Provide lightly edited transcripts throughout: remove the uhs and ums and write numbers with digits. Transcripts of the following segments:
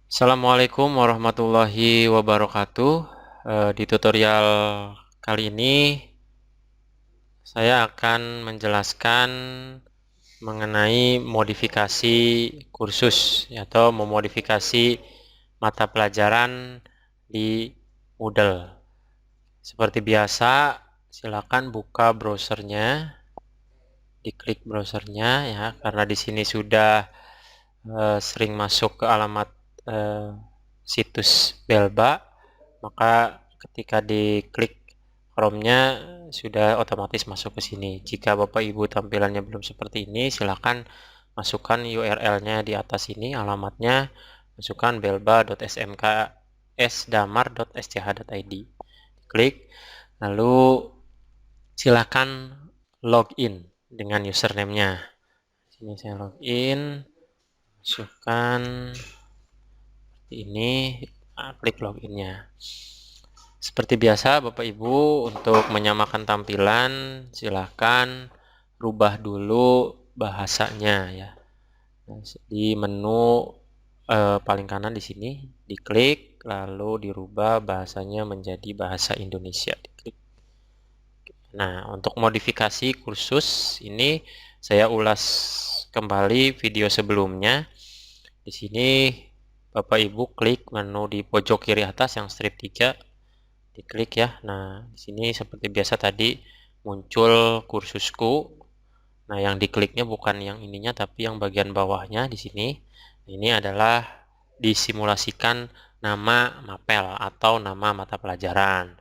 Assalamualaikum warahmatullahi wabarakatuh. Di tutorial kali ini saya akan menjelaskan mengenai modifikasi kursus atau memodifikasi mata pelajaran di Moodle. Seperti biasa, silakan buka browsernya, diklik browsernya ya, karena di sini sudah sering masuk ke alamat eh, situs Belba, maka ketika diklik Chrome-nya sudah otomatis masuk ke sini. Jika Bapak Ibu tampilannya belum seperti ini, silakan masukkan URL-nya di atas ini, alamatnya masukkan belba.smksdamar.sch.id. Klik, lalu silakan login dengan username-nya. Sini saya login, masukkan ini, klik loginnya. Seperti biasa Bapak Ibu, untuk menyamakan tampilan silahkan rubah dulu bahasanya ya. Di menu paling kanan di sini diklik, lalu dirubah bahasanya menjadi bahasa Indonesia, diklik. Nah, untuk modifikasi kursus ini saya ulas kembali video sebelumnya. Di sini Bapak Ibu klik menu di pojok kiri atas yang strip 3, diklik ya. Nah, di sini seperti biasa tadi muncul kursusku. Nah, yang dikliknya bukan yang ininya tapi yang bagian bawahnya di sini. Ini adalah disimulasikan nama mapel atau nama mata pelajaran.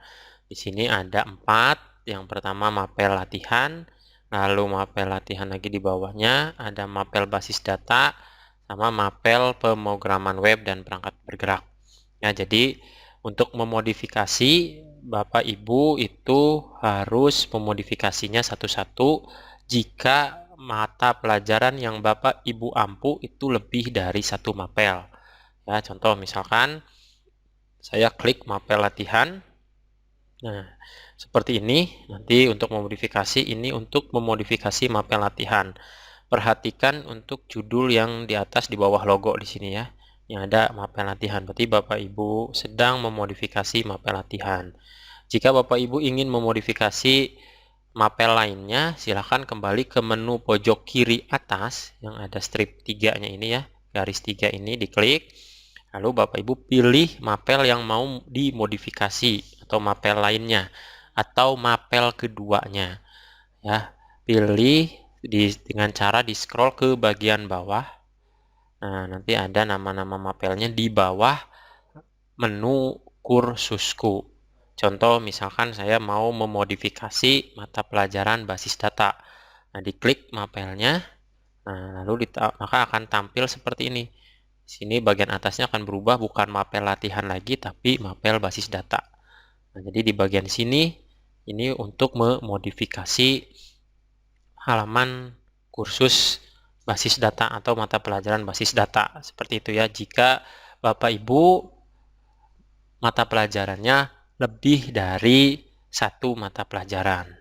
Di sini ada 4. Yang pertama mapel latihan, lalu mapel latihan lagi di bawahnya ada mapel basis data, sama mapel pemrograman web dan perangkat bergerak. Ya, jadi untuk memodifikasi Bapak Ibu itu harus memodifikasinya satu-satu jika mata pelajaran yang Bapak Ibu ampu itu lebih dari satu mapel. Ya, contoh misalkan saya klik mapel latihan. Nah, seperti ini. Nanti untuk memodifikasi ini untuk memodifikasi mapel latihan. Perhatikan untuk judul yang di atas di bawah logo di sini ya, yang ada mapel latihan. Berarti Bapak Ibu sedang memodifikasi mapel latihan. Jika Bapak Ibu ingin memodifikasi mapel lainnya, silahkan kembali ke menu pojok kiri atas yang ada strip 3-nya ini ya, garis 3 ini diklik. Lalu Bapak Ibu pilih mapel yang mau dimodifikasi atau mapel lainnya atau mapel keduanya ya. Pilih dengan cara di scroll ke bagian bawah. Nah, nanti ada nama-nama mapelnya di bawah menu kursusku. Contoh misalkan saya mau memodifikasi mata pelajaran basis data. Nah, diklik mapelnya. Nah, lalu maka akan tampil seperti ini. Di sini bagian atasnya akan berubah, bukan mapel latihan lagi tapi mapel basis data. Nah, jadi di bagian sini ini untuk memodifikasi halaman kursus basis data atau mata pelajaran basis data. Seperti itu ya, jika Bapak Ibu mata pelajarannya lebih dari satu mata pelajaran.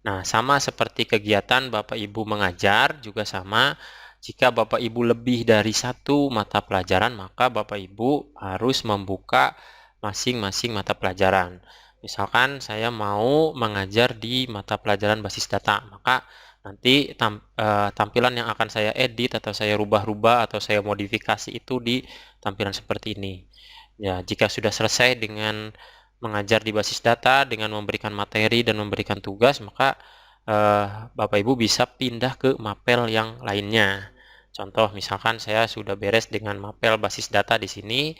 Nah, sama seperti kegiatan Bapak Ibu mengajar juga sama. Jika Bapak Ibu lebih dari satu mata pelajaran, maka Bapak Ibu harus membuka masing-masing mata pelajaran. Misalkan saya mau mengajar di mata pelajaran basis data, maka nanti tampilan yang akan saya edit atau saya rubah-rubah atau saya modifikasi itu di tampilan seperti ini. Ya, jika sudah selesai dengan mengajar di basis data dengan memberikan materi dan memberikan tugas, maka Bapak Ibu bisa pindah ke mapel yang lainnya. Contoh misalkan saya sudah beres dengan mapel basis data di sini,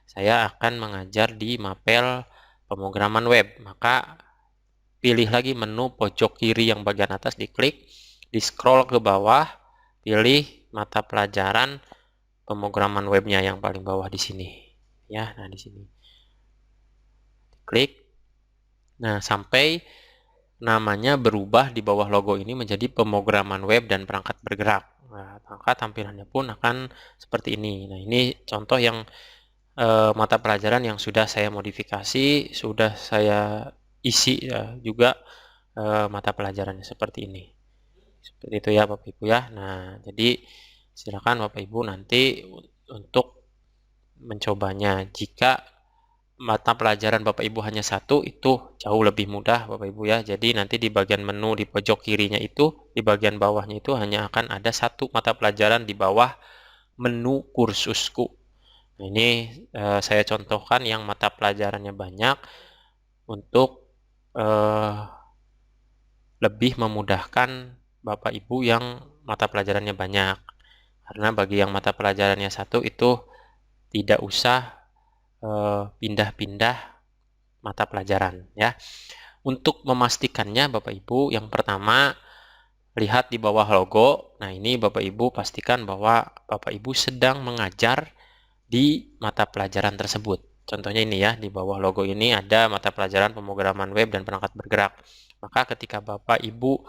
saya akan mengajar di mapel pemrograman web. Maka pilih lagi menu pojok kiri yang bagian atas, diklik, di scroll ke bawah, pilih mata pelajaran pemrograman webnya yang paling bawah di sini. Ya, nah di sini. Klik. Nah, sampai namanya berubah di bawah logo ini menjadi pemrograman web dan perangkat bergerak. Nah, maka tampilannya pun akan seperti ini. Nah, ini contoh yang mata pelajaran yang sudah saya modifikasi, sudah saya isi ya, juga mata pelajarannya seperti ini. Seperti itu ya Bapak Ibu ya. Nah, jadi silakan Bapak Ibu nanti untuk mencobanya. Jika mata pelajaran Bapak Ibu hanya satu, itu jauh lebih mudah Bapak Ibu ya. Jadi nanti di bagian menu di pojok kirinya itu, di bagian bawahnya itu hanya akan ada satu mata pelajaran di bawah menu kursusku. Nah, ini saya contohkan yang mata pelajarannya banyak untuk lebih memudahkan Bapak Ibu yang mata pelajarannya banyak. Karena bagi yang mata pelajarannya satu itu tidak usah pindah-pindah mata pelajaran ya. Untuk memastikannya Bapak Ibu, yang pertama lihat di bawah logo. Nah, ini Bapak Ibu pastikan bahwa Bapak Ibu sedang mengajar di mata pelajaran tersebut. Contohnya ini ya, di bawah logo ini ada mata pelajaran pemrograman web dan perangkat bergerak. Maka ketika Bapak Ibu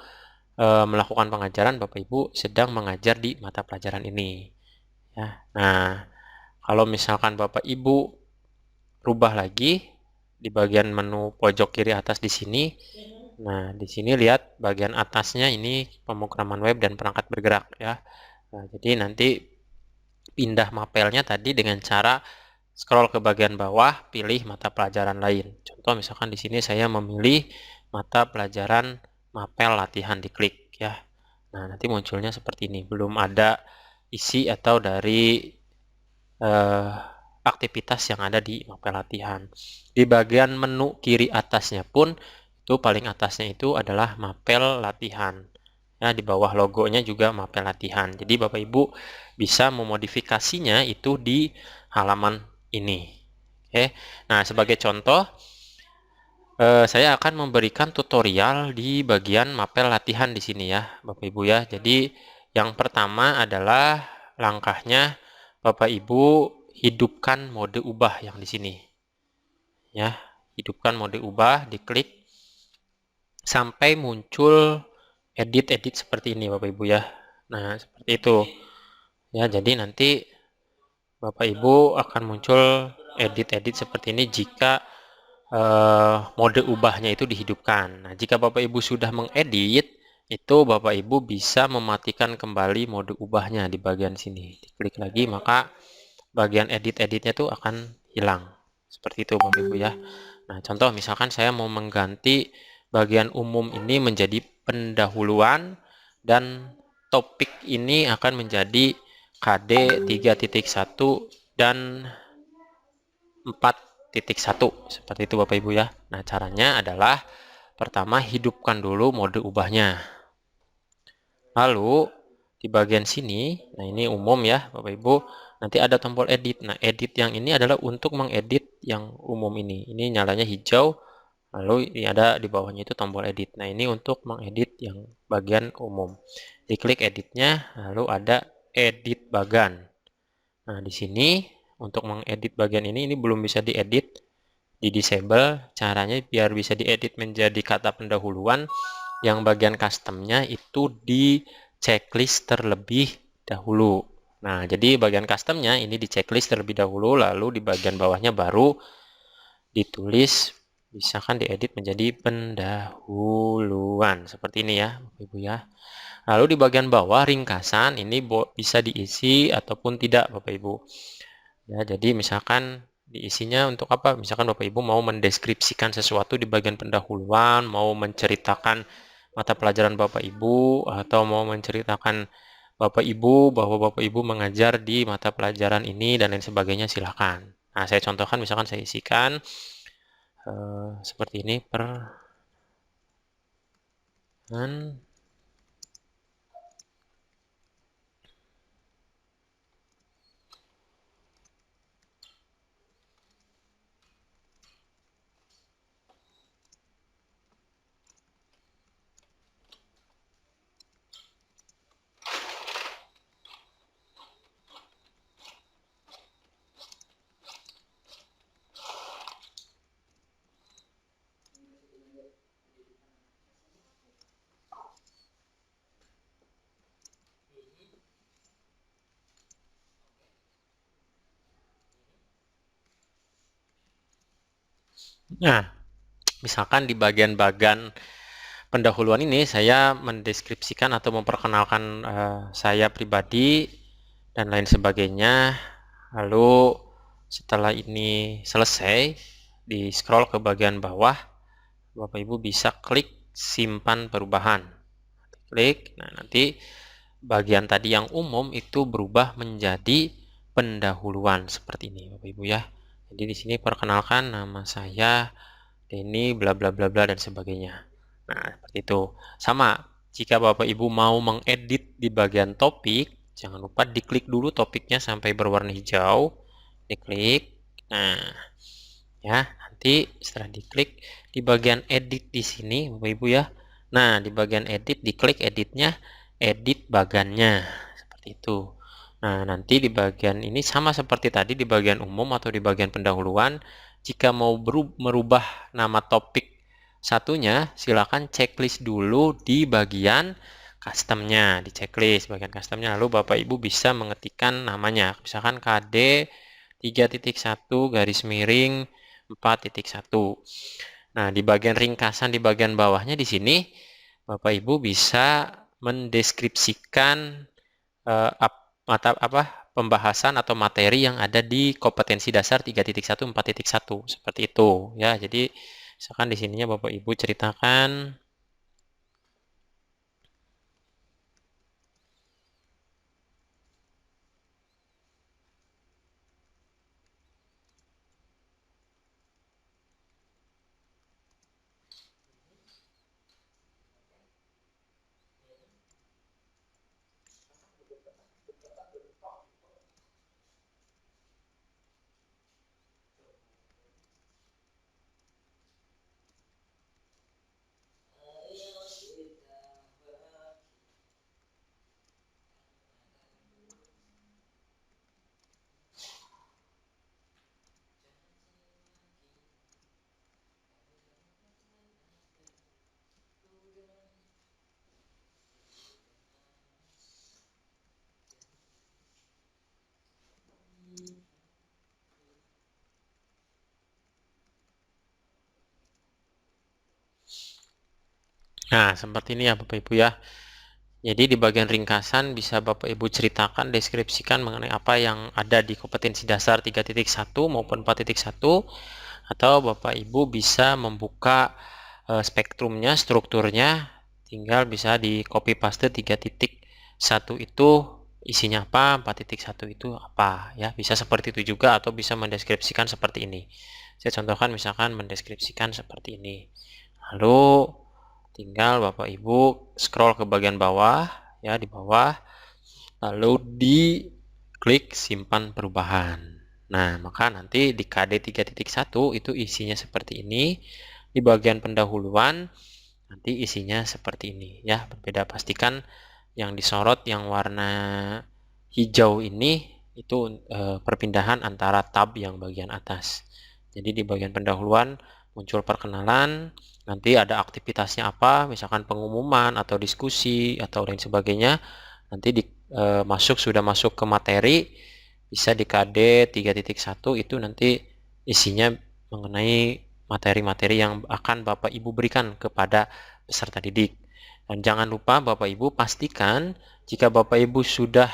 melakukan pengajaran, Bapak Ibu sedang mengajar di mata pelajaran ini. Ya. Nah, kalau misalkan Bapak Ibu rubah lagi di bagian menu pojok kiri atas di sini. Nah, di sini lihat bagian atasnya ini pemrograman web dan perangkat bergerak ya. Nah, jadi nanti pindah mapelnya tadi dengan cara scroll ke bagian bawah, pilih mata pelajaran lain. Contoh misalkan di sini saya memilih mata pelajaran mapel latihan, diklik ya. Nah, nanti munculnya seperti ini. Belum ada isi atau dari aktivitas yang ada di mapel latihan. Di bagian menu kiri atasnya pun itu paling atasnya itu adalah mapel latihan. Ya, di bawah logonya juga mapel latihan. Jadi Bapak Ibu bisa memodifikasinya itu di halaman ini. Oke. Nah, sebagai contoh saya akan memberikan tutorial di bagian mapel latihan di sini ya, Bapak Ibu ya. Jadi yang pertama adalah langkahnya Bapak Ibu hidupkan mode ubah yang di sini. Ya, hidupkan mode ubah, diklik sampai muncul edit-edit seperti ini Bapak Ibu ya. Nah, seperti itu. Ya, jadi nanti Bapak Ibu akan muncul edit-edit seperti ini jika mode ubahnya itu dihidupkan. Nah, jika Bapak Ibu sudah mengedit, itu Bapak Ibu bisa mematikan kembali mode ubahnya di bagian sini. Diklik lagi, maka bagian edit-editnya tuh akan hilang. Seperti itu Bapak Ibu ya. Nah, contoh misalkan saya mau mengganti bagian umum ini menjadi pendahuluan dan topik ini akan menjadi KD 3.1 dan 4.1 seperti itu Bapak Ibu ya. Nah, caranya adalah pertama hidupkan dulu mode ubahnya. Lalu di bagian sini, nah ini umum ya Bapak Ibu, nanti ada tombol edit. Nah, edit yang ini adalah untuk mengedit yang umum ini. Ini nyalanya hijau, lalu ini ada di bawahnya itu tombol edit. Nah, ini untuk mengedit yang bagian umum. Diklik editnya, lalu ada edit bagan. Nah, di sini untuk mengedit bagian ini belum bisa diedit, di disable. Caranya biar bisa diedit menjadi kata pendahuluan, yang bagian customnya itu di checklist terlebih dahulu. Nah, jadi bagian customnya ini di checklist terlebih dahulu, lalu di bagian bawahnya baru ditulis, misalkan diedit menjadi pendahuluan. Seperti ini ya, Ibu ya. Lalu di bagian bawah ringkasan ini bisa diisi ataupun tidak Bapak Ibu. Ya, jadi misalkan diisinya untuk apa? Misalkan Bapak Ibu mau mendeskripsikan sesuatu di bagian pendahuluan, mau menceritakan mata pelajaran Bapak Ibu, atau mau menceritakan Bapak Ibu bahwa Bapak Ibu mengajar di mata pelajaran ini dan lain sebagainya, silakan. Nah, saya contohkan misalkan saya isikan seperti ini Nah, misalkan di bagian pendahuluan ini saya mendeskripsikan atau memperkenalkan saya pribadi dan lain sebagainya. Lalu Setelah ini selesai, di scroll ke bagian bawah, Bapak Ibu bisa klik simpan perubahan. Klik, nah nanti bagian tadi yang umum itu berubah menjadi pendahuluan seperti ini Bapak Ibu ya. Jadi di sini perkenalkan nama saya Denny bla bla bla bla dan sebagainya. Nah, seperti itu. Sama, jika Bapak Ibu mau mengedit di bagian topik, jangan lupa diklik dulu topiknya sampai berwarna hijau. Diklik. Nah, ya, nanti setelah diklik di bagian edit di sini Bapak Ibu ya. Nah, di bagian edit diklik editnya, edit bagannya. Seperti itu. Nah, nanti di bagian ini sama seperti tadi di bagian umum atau di bagian pendahuluan, jika mau merubah nama topik satunya, silakan checklist dulu di bagian customnya, di checklist bagian customnya, lalu Bapak Ibu bisa mengetikkan namanya, misalkan KD 3.1 garis miring 4.1. Nah, di bagian ringkasan di bagian bawahnya di sini, Bapak Ibu bisa mendeskripsikan pembahasan atau materi yang ada di kompetensi dasar 3.1 4.1 seperti itu ya. Jadi misalkan di sininya Bapak Ibu ceritakan nah, seperti ini ya Bapak Ibu ya. Jadi di bagian ringkasan bisa Bapak Ibu ceritakan, deskripsikan mengenai apa yang ada di kompetensi dasar 3.1 maupun 4.1, atau Bapak Ibu bisa membuka spektrumnya, strukturnya, tinggal bisa di copy paste 3.1 itu isinya apa, 4.1 itu apa ya. Bisa seperti itu juga atau bisa mendeskripsikan seperti ini. Saya contohkan misalkan mendeskripsikan seperti ini. Lalu tinggal Bapak Ibu scroll ke bagian bawah ya, di bawah, lalu diklik simpan perubahan. Nah, maka nanti di KD 3.1 itu isinya seperti ini. Di bagian pendahuluan nanti isinya seperti ini ya, berbeda. Pastikan yang disorot yang warna hijau ini itu perpindahan antara tab yang bagian atas. Jadi di bagian pendahuluan muncul perkenalan, nanti ada aktivitasnya apa, misalkan pengumuman atau diskusi atau lain sebagainya. Nanti sudah masuk ke materi, bisa di KD 3.1 itu nanti isinya mengenai materi-materi yang akan Bapak Ibu berikan kepada peserta didik. Dan jangan lupa Bapak Ibu pastikan jika Bapak Ibu sudah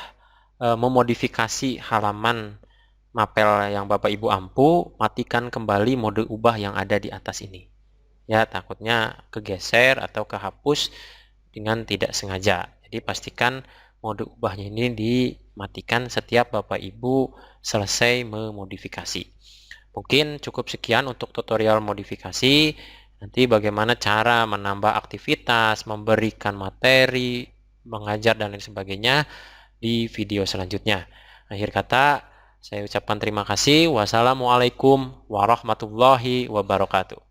memodifikasi halaman mapel yang Bapak Ibu ampu, matikan kembali mode ubah yang ada di atas ini. Ya, takutnya kegeser atau kehapus dengan tidak sengaja. Jadi pastikan mode ubahnya ini dimatikan setiap Bapak Ibu selesai memodifikasi. Mungkin cukup sekian untuk tutorial modifikasi. Nanti bagaimana cara menambah aktivitas, memberikan materi, mengajar dan lain sebagainya di video selanjutnya. Akhir kata, saya ucapkan terima kasih. Wassalamualaikum warahmatullahi wabarakatuh.